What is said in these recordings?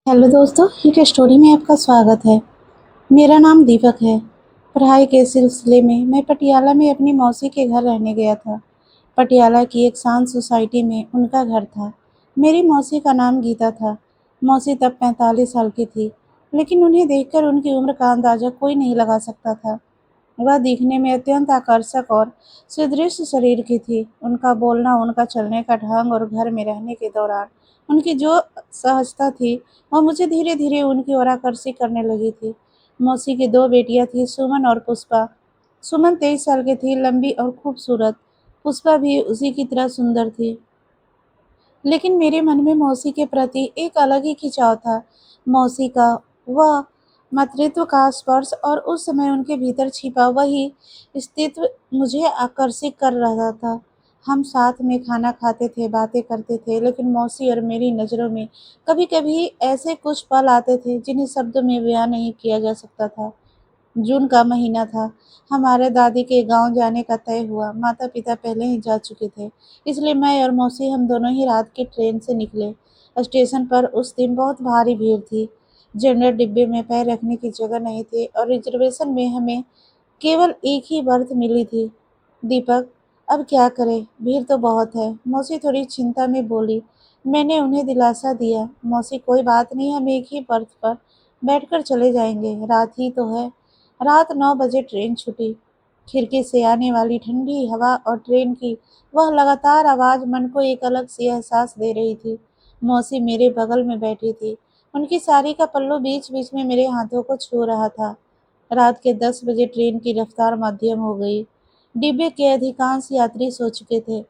Hello दोस्तों, एक story में आपका स्वागत है। मेरा नाम दीपक है। पढ़ाई के सिलसिले में मैं पटियाला में अपनी मौसी के घर रहने गया था। पटियाला की एक शांत सोसाइटी में उनका घर था। मेरी मौसी का नाम गीता था। मौसी तब 45 साल की थी, लेकिन उन्हें देखकर उनकी उम्र का अंदाजा कोई नहीं लगा सकता था। वह दिखने में अत्यंत आकर्षक और सुदृढ़ शरीर की थी। उनका बोलना, उनका चलने का ढंग और घर में रहने के दौरान उनकी जो सहजता थी, वह मुझे धीरे धीरे उनकी ओर आकर्षित करने लगी थी। मौसी की दो बेटियां थीं, सुमन और पुष्पा। सुमन 23 साल की थी, लंबी और खूबसूरत। पुष्पा भी उसी की तरह सुंदर थी। लेकिन मेरे मन में मौसी के प्रति एक अलग ही खिंचाव था। मौसी का वह मातृत्व का स्पर्श और उस समय उनके भीतर छिपा वही अस्तित्व मुझे आकर्षित कर रहा था। हम साथ में खाना खाते थे, बातें करते थे, लेकिन मौसी और मेरी नज़रों में कभी-कभी ऐसे कुछ पल आते थे जिन्हें शब्दों में बयां नहीं किया जा सकता था। जून का महीना था। हमारे दादी के गांव जाने का तय हुआ। माता-पिता पहले ही जा चुके थे, इसलिए मैं और मौसी हम दोनों ही रात की ट्रेन से निकले। स्टेशन पर उस दिन बहुत भारी भीड़ थी। जनरल डिब्बे में पैर रखने की जगह नहीं थी और रिजर्वेशन में हमें केवल एक ही बर्थ मिली थी। दीपक, अब क्या करें? भीड़ तो बहुत है, मौसी थोड़ी चिंता में बोली। मैंने उन्हें दिलासा दिया, मौसी कोई बात नहीं, हम एक ही बर्थ पर बैठकर चले जाएंगे, रात ही तो है। रात 9 बजे ट्रेन छूटी। खिड़की से आने वाली ठंडी हवा और ट्रेन की वह लगातार आवाज़ मन को एक अलग सी एहसास दे रही थी। मौसी मेरे बगल में बैठी थी। उनकी साड़ी का पल्लू बीच-बीच में मेरे हाथों को छू रहा था। रात के 10 बजे ट्रेन की रफ्तार मध्यम हो गई। डिब्बे के अधिकांश यात्री सो चुके थे।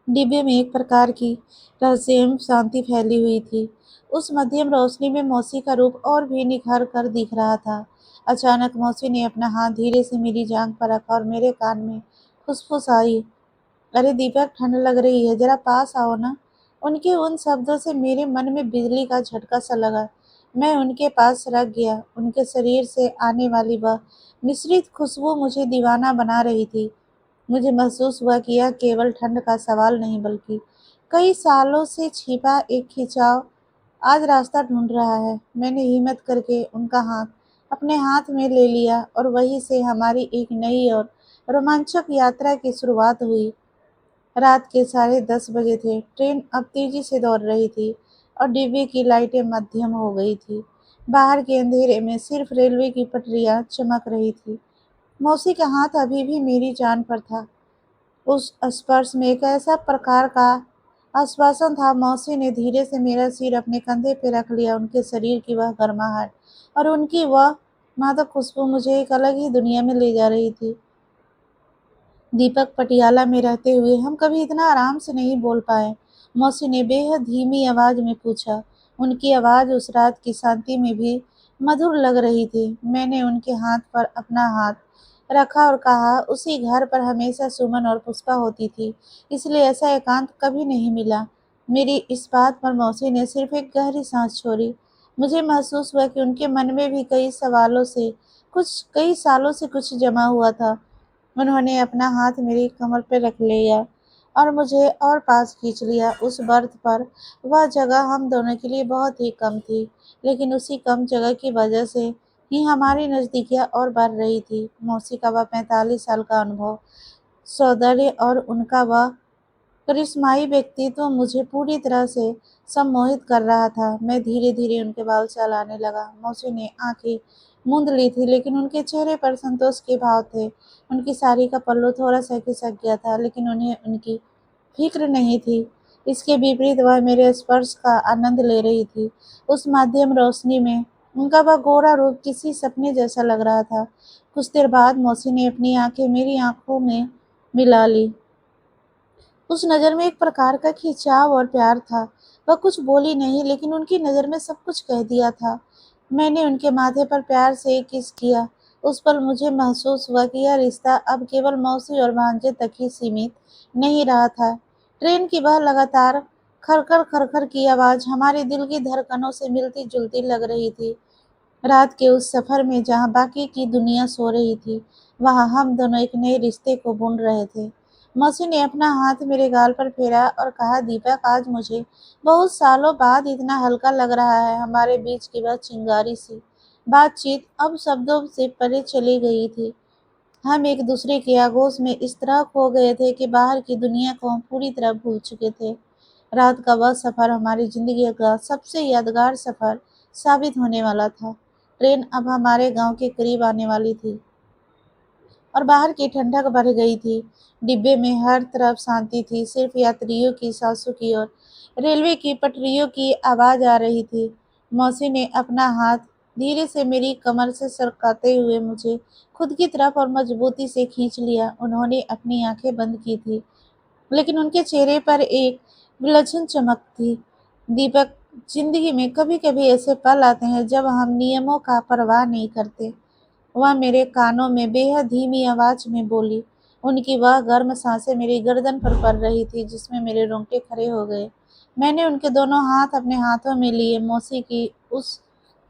डिब्बे में एक प्रकार की रहस्यमय शांति फैली हुई थी। उस मध्यम रोशनी में मौसी का रूप और भी निखर कर दिख रहा था। अचानक मौसी ने अपना हाथ धीरे से मेरी जांघ पर रखा और मेरे कान में फुसफुसाई, अरे दीपक, ठंड लग रही है, जरा पास आओ ना। उनके उन शब्दों से मेरे मन में बिजली का झटका सा लगा। मैं उनके पास रख गया। उनके शरीर से आने वाली वह मिश्रित खुशबू मुझे दीवाना बना रही थी। मुझे महसूस हुआ कि यह केवल ठंड का सवाल नहीं, बल्कि कई सालों से छिपा एक खिंचाव आज रास्ता ढूंढ रहा है। मैंने हिम्मत करके उनका हाथ अपने हाथ में ले लिया और वहीं से हमारी एक नई और रोमांचक यात्रा की शुरुआत हुई। रात के 10:30 बजे थे। ट्रेन अब तेजी से दौड़ रही थी और डिब्बे की लाइटें मध्यम हो गई थी। बाहर के अंधेरे में सिर्फ रेलवे की पटरियां चमक रही थी। मौसी का हाथ अभी भी मेरी जान पर था। उस स्पर्श में एक ऐसा प्रकार का आश्वासन था। मौसी ने धीरे से मेरा सिर अपने कंधे पे रख लिया। उनके शरीर की वह गर्माहट और उनकी वह मादक खुशबू मुझे एक अलग ही दुनिया में ले जा रही थी। दीपक, पटियाला में रहते हुए हम कभी इतना आराम से नहीं बोल पाए। मौसी ने बेहद धीमी आवाज में पूछा। उनकी आवाज उस रात की शांति में भी मधुर लग रही थी। मैंने उनके हाथ पर अपना हाथ रखा और कहा, उसी घर पर हमेशा सुमन और पुष्पा होती थी, इसलिए ऐसा एकांत कभी नहीं मिला। मेरी इस बात पर मौसी ने सिर्फ एक गहरी सांस छोड़ी। मुझे महसूस हुआ कि उनके मन में भी कई सालों से कुछ जमा हुआ था। उन्होंने अपना हाथ मेरी कमर पर रख लिया और मुझे और पास खींच लिया। उस बर्थ पर वह जगह हम दोनों के लिए बहुत ही कम थी, लेकिन उसी कम जगह की वजह से ही हमारी नज़दीकियाँ और बढ़ रही थी। मौसी का वह 45 साल का अनुभव, सौंदर्य और उनका वह करिश्माई व्यक्तित्व मुझे पूरी तरह से सम्मोहित कर रहा था। मैं धीरे-धीरे उनके बाल सहलाने लगा। मौसी ने आँखें मूंद ली थी, लेकिन उनके चेहरे पर संतोष के भाव थे। उनकी साड़ी का पल्लू थोड़ा-सा खिसक गया था, लेकिन उन्हें उनकी फ़िक्र नहीं थी। इसके विपरीत वह मेरे स्पर्श का आनंद ले रही थी। उस मध्यम रोशनी में उनका वह गोरा रूप किसी सपने जैसा लग रहा था। कुछ देर बाद मौसी ने अपनी आँखें मेरी आँखों में मिला लीं। उस नज़र में एक प्रकार का खिंचाव और प्यार था। वह कुछ बोली नहीं, लेकिन उनकी नज़र में सब कुछ कह दिया था। मैंने उनके माथे पर प्यार से एक किस किया। उस पल मुझे महसूस हुआ कि यह रिश्ता अब केवल मौसी और भांजे तक ही सीमित नहीं रहा था। ट्रेन की वह लगातार खरखर खरखर की आवाज़ हमारे दिल की धड़कनों से मिलती-जुलती लग रही थी। रात के उस सफ़र में जहाँ बाकी की दुनिया सो रही थी, वहाँ हम दोनों एक नए रिश्ते को बुन रहे थे। मौसी ने अपना हाथ मेरे गाल पर फेरा और कहा, दीपक, आज मुझे बहुत सालों बाद इतना हल्का लग रहा है। हमारे बीच की वह चिंगारी सी बातचीत अब शब्दों से परे चली गई थी। हम एक दूसरे के आगोश में इस तरह खो गए थे कि बाहर की दुनिया को हम पूरी तरह भूल चुके थे। रात का वह सफ़र हमारी ज़िंदगी का सबसे यादगार सफ़र साबित होने वाला था। ट्रेन अब हमारे गांव के करीब आने वाली थी और बाहर की ठंडक बढ़ गई थी। डिब्बे में हर तरफ शांति थी, सिर्फ यात्रियों की सांसों की और रेलवे की पटरियों की आवाज़ आ रही थी। मौसी ने अपना हाथ धीरे से मेरी कमर से सरकाते हुए मुझे खुद की तरफ और मजबूती से खींच लिया। उन्होंने अपनी आंखें बंद की थी, लेकिन उनके चेहरे पर एक विलक्षण चमक थी। दीपक, जिंदगी में कभी-कभी ऐसे पल आते हैं जब हम नियमों का परवाह नहीं करते। वह मेरे कानों में बेहद धीमी आवाज में बोली। उनकी वह गर्म सांसें मेरी गर्दन पर पड़ रही थी, जिसमें मेरे रोंगटे खड़े हो गए। मैंने उनके दोनों हाथ अपने हाथों में लिए। मौसी की उस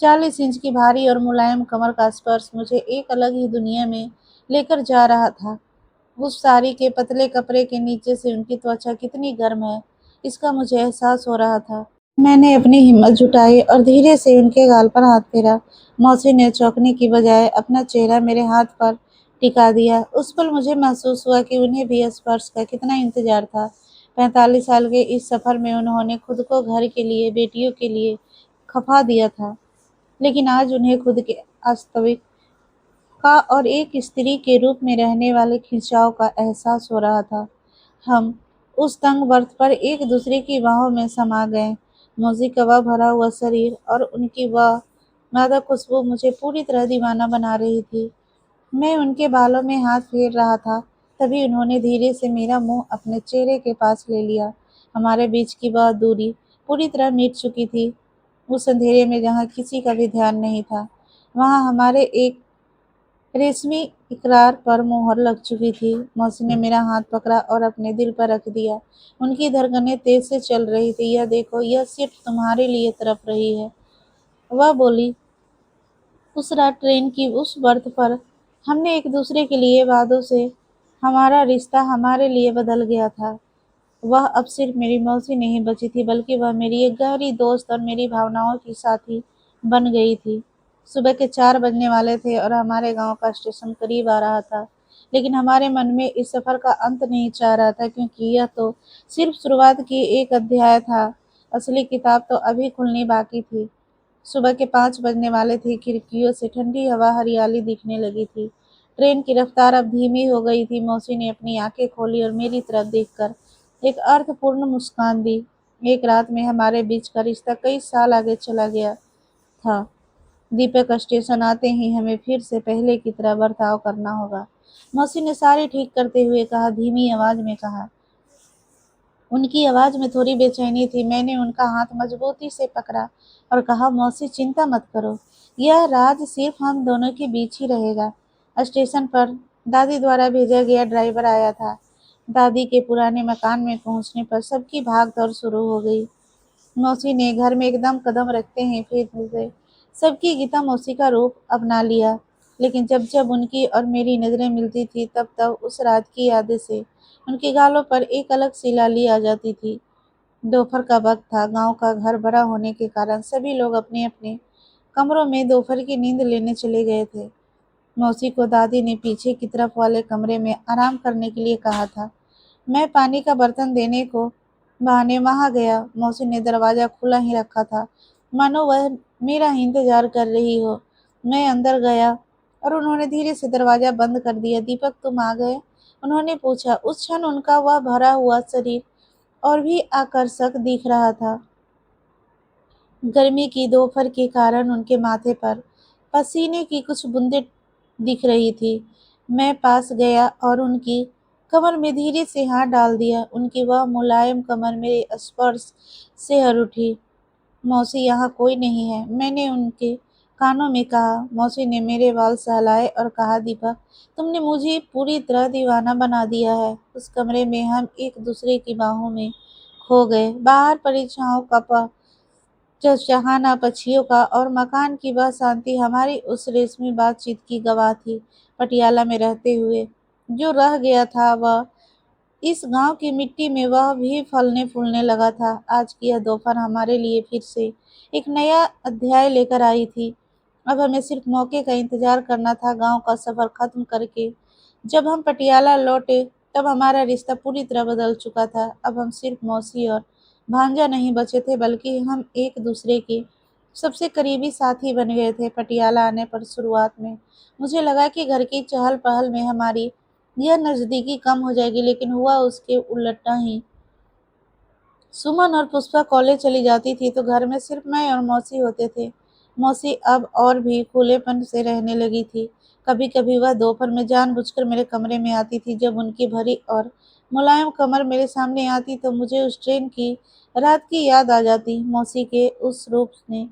40 इंच की भारी और मुलायम कमर का स्पर्श मुझे एक अलग ही दुनिया में लेकर जा रहा था। उस साड़ी के पतले कपड़े के नीचे से उनकी त्वचा कितनी गर्म है, इसका मुझे एहसास हो रहा था। मैंने अपनी हिम्मत जुटाई और धीरे से उनके गाल पर हाथ फेरा। मौसी ने चौंकने की बजाय अपना चेहरा मेरे हाथ पर टिका दिया। उस पल मुझे महसूस हुआ कि उन्हें भी स्पर्श का कितना इंतजार था। 45 साल के इस सफर में उन्होंने खुद को घर के लिए, बेटियों के लिए खपा दिया था, लेकिन आज उन्हें खुद के वास्तविक का और एक स्त्री के रूप में रहने वाले खिंचाव का एहसास हो रहा था। हम उस तंग बर्थ पर एक दूसरे की बाहों में समा गए। मौसी का वह भरा हुआ शरीर और उनकी वह मादक खुशबू मुझे पूरी तरह दीवाना बना रही थी। मैं उनके बालों में हाथ फेर रहा था, तभी उन्होंने धीरे से मेरा मुंह अपने चेहरे के पास ले लिया। हमारे बीच की वह दूरी पूरी तरह मिट चुकी थी। उस अंधेरे में जहाँ किसी का भी ध्यान नहीं था, वहाँ हमारे एक रेशमी इकरार पर मोहर लग चुकी थी। मौसी ने मेरा हाथ पकड़ा और अपने दिल पर रख दिया। उनकी धड़कनें तेज से चल रही थी। यह देखो, यह सिर्फ तुम्हारे लिए तड़प रही है, वह बोली। उस रात ट्रेन की उस बर्थ पर हमने एक दूसरे के लिए वादों से हमारा रिश्ता हमारे लिए बदल गया था। वह अब सिर्फ मेरी मौसी नहीं बची थी, बल्कि वह मेरी एक गहरी दोस्त और मेरी भावनाओं की साथी बन गई थी। सुबह के 4 बजने वाले थे और हमारे गांव का स्टेशन करीब आ रहा था, लेकिन हमारे मन में इस सफर का अंत नहीं चाह रहा था, क्योंकि यह तो सिर्फ शुरुआत की एक अध्याय था। असली किताब तो अभी खुलनी बाकी थी। सुबह के 5 बजने वाले थे। खिड़कियों से ठंडी हवा, हरियाली दिखने लगी थी। ट्रेन की रफ्तार अब धीमी हो गई थी। मौसी ने अपनी आंखें खोली और मेरी तरफ देखकर एक अर्थपूर्ण मुस्कान दी। एक रात में हमारे बीच का रिश्ता कई साल आगे चला गया था। दीपक, स्टेशन आते ही हमें फिर से पहले की तरह बर्ताव करना होगा, मौसी ने साड़ी ठीक करते हुए कहा, धीमी आवाज में कहा। उनकी आवाज में थोड़ी बेचैनी थी। मैंने उनका हाथ मजबूती से पकड़ा और कहा, मौसी, चिंता मत करो, यह राज सिर्फ हम दोनों के बीच ही रहेगा। स्टेशन पर दादी द्वारा भेजा गया ड्राइवर आया था। दादी के पुराने मकान में पहुंचने पर सबकी भाग दौड़ शुरू हो गई। मौसी ने घर में एकदम कदम रखते ही फिर से सबकी गीता मौसी का रूप अपना लिया। लेकिन जब जब उनकी और मेरी नजरें मिलती थी, तब तब उस रात की यादें से उनके गालों पर एक अलग सी लाली आ जाती थी। दोपहर का वक्त था। गांव का घर बड़ा होने के कारण सभी लोग अपने अपने कमरों में दोपहर की नींद लेने चले गए थे। मौसी को दादी ने पीछे की तरफ वाले कमरे में आराम करने के लिए कहा था। मैं पानी का बर्तन देने को बहाने वहां गया। मौसी ने दरवाजा खुला ही रखा था, मानो वह मेरा ही इंतजार कर रही हो। मैं अंदर गया और उन्होंने धीरे से दरवाजा बंद कर दिया। दीपक, तुम आ गए? उन्होंने पूछा। उस क्षण उनका वह भरा हुआ शरीर और भी आकर्षक दिख रहा था। गर्मी की दोपहर के कारण उनके माथे पर पसीने की कुछ बूंदें दिख रही थी। मैं पास गया और उनकी कमर में धीरे से हाथ डाल दिया। उनकी वह मुलायम कमर मेरे स्पर्श से हर उठी। मौसी, यहाँ कोई नहीं है, मैंने उनके कानों में कहा। मौसी ने मेरे बाल सहलाए और कहा, दीपक, तुमने मुझे पूरी तरह दीवाना बना दिया है। उस कमरे में हम एक दूसरे की बाहों में खो गए। बाहर परीक्षाओं का चहचहाना पक्षियों का और मकान की वह शांति हमारी उस रेशमी बातचीत की गवाह थी। पटियाला में रहते हुए जो रह गया था, वह इस गांव की मिट्टी में वह भी फलने फूलने लगा था। आज की यह दोपहर हमारे लिए फिर से एक नया अध्याय लेकर आई थी। अब हमें सिर्फ मौके का इंतजार करना था। गांव का सफर खत्म करके जब हम पटियाला लौटे तब हमारा रिश्ता पूरी तरह बदल चुका था। अब हम सिर्फ मौसी और भांजा नहीं बचे थे, बल्कि हम एक दूसरे के सबसे करीबी साथी बन गए थे। पटियाला आने पर शुरुआत में मुझे लगा कि घर की चहल पहल में हमारी यह नजदीकी कम हो जाएगी, लेकिन हुआ उसके उलटा ही। सुमन और पुष्पा कॉलेज चली जाती थी तो घर में सिर्फ मैं और मौसी होते थे। मौसी अब और भी खुलेपन से रहने लगी थी। कभी कभी वह दोपहर में जानबूझकर मेरे कमरे में आती थी। जब उनकी भरी और मुलायम कमर मेरे सामने आती तो मुझे उस ट्रेन की रात की याद आ जाती। मौसी के उस रूप ने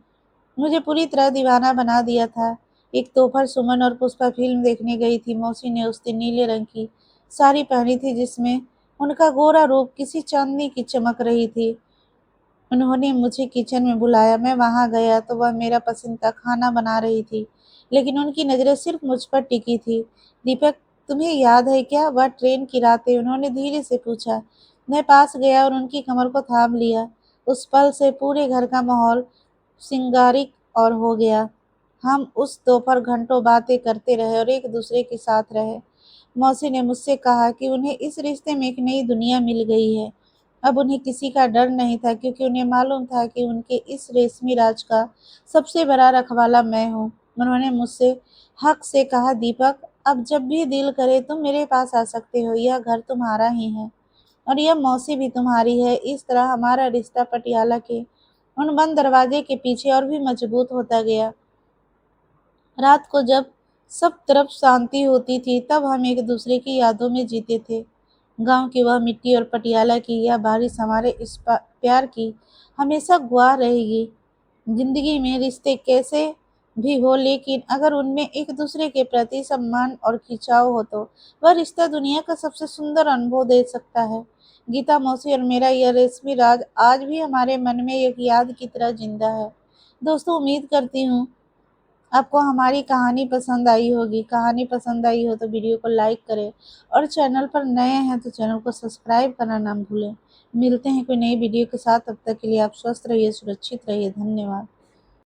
मुझे पूरी तरह दीवाना बना दिया था। एक दोपहर सुमन और पुष्पा फिल्म देखने गई थी। मौसी ने उस दिन नीले रंग की साड़ी पहनी थी, जिसमें उनका गोरा रूप किसी चांदनी की चमक रही थी। उन्होंने मुझे किचन में बुलाया। मैं वहां गया तो वह मेरा पसंदीदा खाना बना रही थी, लेकिन उनकी नजरें सिर्फ मुझ पर टिकी थी। दीपक, तुम्हें याद है क्या वह ट्रेन की रातें? उन्होंने धीरे से पूछा। मैं पास गया और उनकी कमर को थाम लिया। उस पल से पूरे घर का माहौल सिंगारिक और हो गया। हम उस दोपहर घंटों बातें करते रहे और एक दूसरे के साथ रहे। मौसी ने मुझसे कहा कि उन्हें इस रिश्ते में एक नई दुनिया मिल गई है। अब उन्हें किसी का डर नहीं था, क्योंकि उन्हें मालूम था कि उनके इस रेशमी राज का सबसे बड़ा रखवाला मैं हूँ। उन्होंने मुझसे हक से कहा, दीपक, अब जब भी दिल करे तुम मेरे पास आ सकते हो। यह घर तुम्हारा ही है और यह मौसी भी तुम्हारी है। इस तरह हमारा रिश्ता पटियाला के उन बंद दरवाजे के पीछे और भी मजबूत होता गया। रात को जब सब तरफ शांति होती थी तब हम एक दूसरे की यादों में जीते थे। गांव की वह मिट्टी और पटियाला की यह बारिश हमारे इस प्यार की हमेशा गवाह रहेगी। जिंदगी में रिश्ते कैसे भी हो, लेकिन अगर उनमें एक दूसरे के प्रति सम्मान और खिंचाव हो तो वह रिश्ता दुनिया का सबसे सुंदर अनुभव दे सकता है। गीता मौसी और मेरा यह रेशमी राज आज भी हमारे मन में एक याद की तरह जिंदा है। दोस्तों, उम्मीद करती हूँ आपको हमारी कहानी पसंद आई होगी। कहानी पसंद आई हो तो वीडियो को लाइक करें और चैनल पर नए हैं तो चैनल को सब्सक्राइब करना ना भूलें। मिलते हैं कोई नई वीडियो के साथ। तब तक के लिए आप स्वस्थ रहिए, सुरक्षित रहिए। धन्यवाद।